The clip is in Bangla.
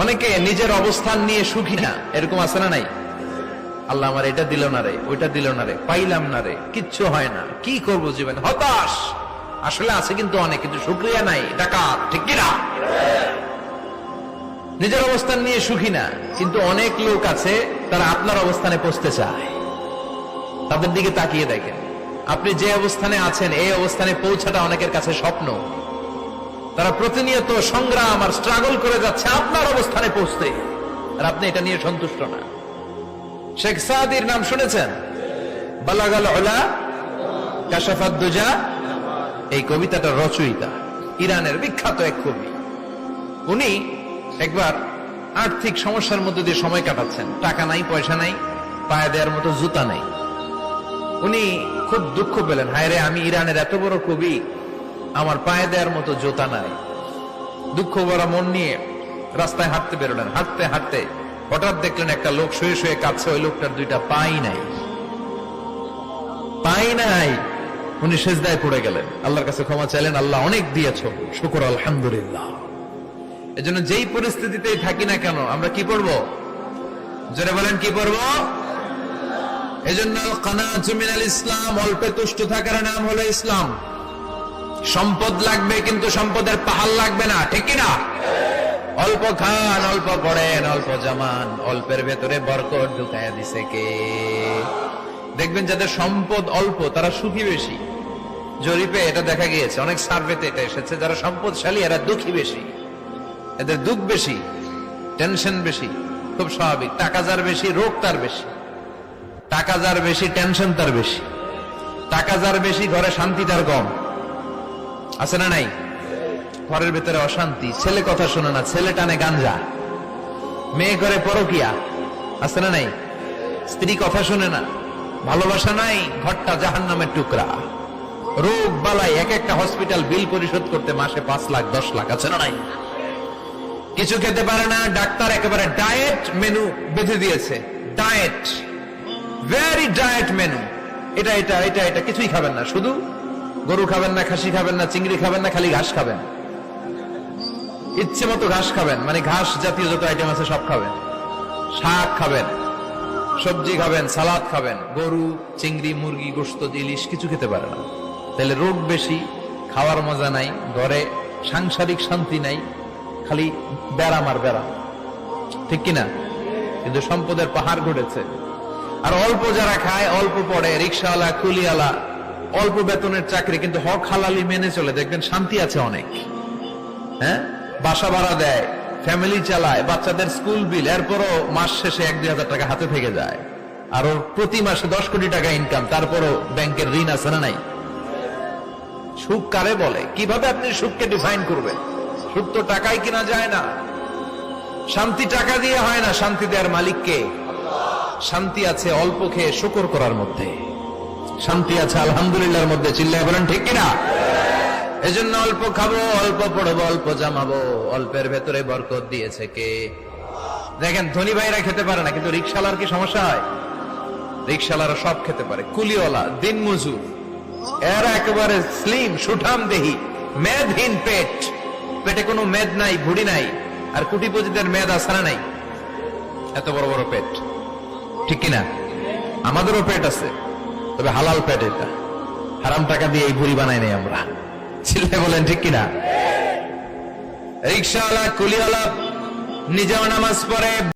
অনেকে নিজের অবস্থান নিয়ে সুখী না, এরকম আছে না নাই? আল্লাহ আমার এটা দিল না রে, ওইটা দিল না রে, পাইলাম না রে, কিচ্ছু হয় না, কি করবো জীবন, হতাশ। আসলে আছে কিন্তু অনেক, কিন্তু শুকরিয়া নাই, ডাকাত, ঠিক কিনা? নিজের অবস্থান নিয়ে সুখী না, কিন্তু অনেক লোক আছে তারা আপনার অবস্থানে পৌঁছতে চায়। তাদের দিকে তাকিয়ে দেখেন, আপনি যে অবস্থানে আছেন এই অবস্থানে পৌঁছাটা অনেকের কাছে স্বপ্ন। তারা প্রতিনিয়ত সংগ্রাম আর স্ট্রাগল করে যাচ্ছে আপনার অবস্থানে পৌঁছতে, আর আপনি এটা নিয়ে সন্তুষ্ট না। শেখ সাদির নাম শুনেছেন? বালাগাল উলা কাশাফাত দুজা, এই কবিতাটা রচয়িতা ইরানের বিখ্যাত এক কবি। উনি একবার আর্থিক সমস্যার মধ্যে দিয়ে সময় কাটাচ্ছেন, টাকা নাই, পয়সা নাই, পায়ে দেওয়ার মতো জুতা নাই। উনি খুব দুঃখ পেলেন, হায় রে, আমি ইরানের এত বড় কবি, আমার পায়ে দেওয়ার মতো জুতা নাই। দুঃখ ভরা মন নিয়ে রাস্তায় হাঁটতে বেরোলেন। হাঁটতে হাঁটতে হঠাৎ দেখলেন একটা লোক শুয়ে শুয়ে কাঁদছে, ওই লোকটার দুইটা পাই নাই, পাই নাই। উনি সেজদায় পড়ে গেলেন, আল্লাহর কাছে ক্ষমা চাইলেন, আল্লাহ অনেক দিয়েছো, শুকর আলহামদুলিল্লাহ। এজন্য যেই পরিস্থিতিতেই থাকি না কেন আমরা কি পড়বো? জোরে বলেন, কি পড়বো? এজন্য কানাতু মিনাল ইসলাম, অল্পে তুষ্ট থাকার নাম হলো ইসলাম। সম্পদ লাগবে কিন্তু সম্পদের পাহাড় লাগবে না, ঠিক কিনা? অল্প খান, অল্প পড়েন, অল্প জামান, অল্পের ভেতরে বরকত ঢুকায়া দিছে কে? দেখবেন যাদের সম্পদ অল্প তারা সুখী বেশি। জরিপে এটা দেখা গিয়েছে, অনেক সার্ভেতে এটা এসেছে, যারা সম্পদশালী এরা দুঃখী বেশি, এদের দুঃখ বেশি, টেনশন বেশি। খুব স্বাভাবিক, টাকা যার বেশি রোগ তার বেশি, টাকা যার বেশি টেনশন তার বেশি, টাকা যার বেশি ঘরে শান্তি তার কম। আছে না নাই? ঘরের ভেতরে অশান্তি, ছেলে কথা শোনে না, ছেলে টানে গাঞ্জা, মেয়ে করে পরকিয়া। আছে না নাই? স্ত্রী কথা শোনে না, ভালোবাসা নাই, ঘরটা জাহান্নামের টুকরা। রোগ বালাই, এক একটা হসপিটাল বিল পরিশোধ করতে মাসে 5 লাখ 10 লাখ। আছে না নাই? কিছু খেতে পারে না, ডাক্তার একেবারে ডায়েট মেনু বেঁধে দিয়েছে। ডায়েট, ভেরি ডায়েট মেনু, এটা এটা এটা এটা কিছুই খাবেন না, শুধু গরু খাবেন না, খাসি খাবেন না, চিংড়ি খাবেন না, খালি ঘাস খাবেন। ইচ্ছে মতো ঘাস খাবেন, মানে ঘাস জাতীয় যত আইটেম আছে সব খাবেন। শাক খাবেন, সবজি খাবেন, সালাদ খাবেন। গরু, চিংড়ি, মুরগি, গোশত, ইলিশ কিছু খেতে পারে না। তাহলে রোগ বেশি, খাওয়ার মজা নাই, ঘরে সাংসারিক শান্তি নাই, খালি ব্যারাম আর ব্যারাম, ঠিক কিনা? কিন্তু সম্পদের পাহাড় ঘটেছে। আর অল্প যারা খায়, অল্প পড়ে, রিক্সাওয়ালা, কুলিওয়ালা, অল্প বেতনের চাকরি, কিন্তু হক হালালি মেনে চলে, দেখবেন শান্তি আছে অনেক। হ্যাঁ, বাসা ভাড়া দেয়, ফ্যামিলি চালায়, বাচ্চাদের স্কুল বিল, এরপরও মাস শেষে 1-2 হাজার টাকা হাতে থেকে যায়। আর ওর প্রতি মাসে 10 কোটি টাকা ইনকাম, তারপরও ব্যাংকের ঋণ আছে না নাই? সুখ কারে বলে? কিভাবে আপনি সুখকে ডিফাইন করবেন? সুখ তো টাকায় কিনা যায় না, শান্তি টাকা দিয়ে হয় না, শান্তি দেওয়ার মালিক কে? শান্তি আছে অল্প খেয়ে শুকর করার মধ্যে, শান্তি আছে আলহামদুলিল্লাহর মধ্যে। চিল্লায় বলেন, ঠিক কিনা? এজন্য অল্প খাবো, অল্প পড়বো, অল্প জামাবো, অল্পের ভেতরে বরকত দিয়েছে কে? দেখেন, ধনী ভাইরা খেতে পারে না, কিন্তু রিক্সাওয়ালার কি সমস্যা হয়? রিক্সাওয়ালারা সব খেতে পারে। কুলিওয়ালা, দিন মজুর, এরা একেবারে স্লিম সুঠাম দেহি, মেদহীন পেট, পেটে কোনো মেদ নাই, ভুড়ি নাই। আর কোটিপতিদের মেদ আছে না নাই? এত বড় বড় পেট, ঠিক কিনা? আমাদেরও পেট আছে, তবে হালাল পেট, এটা হারাম টাকা দিয়ে এই ভুড়ি বানাই নাই আমরা। ছেলে বলেন, ঠিক কিনা? রিক্সাওয়ালা, কুলিওয়ালা নিজেও নামাজ পড়ে,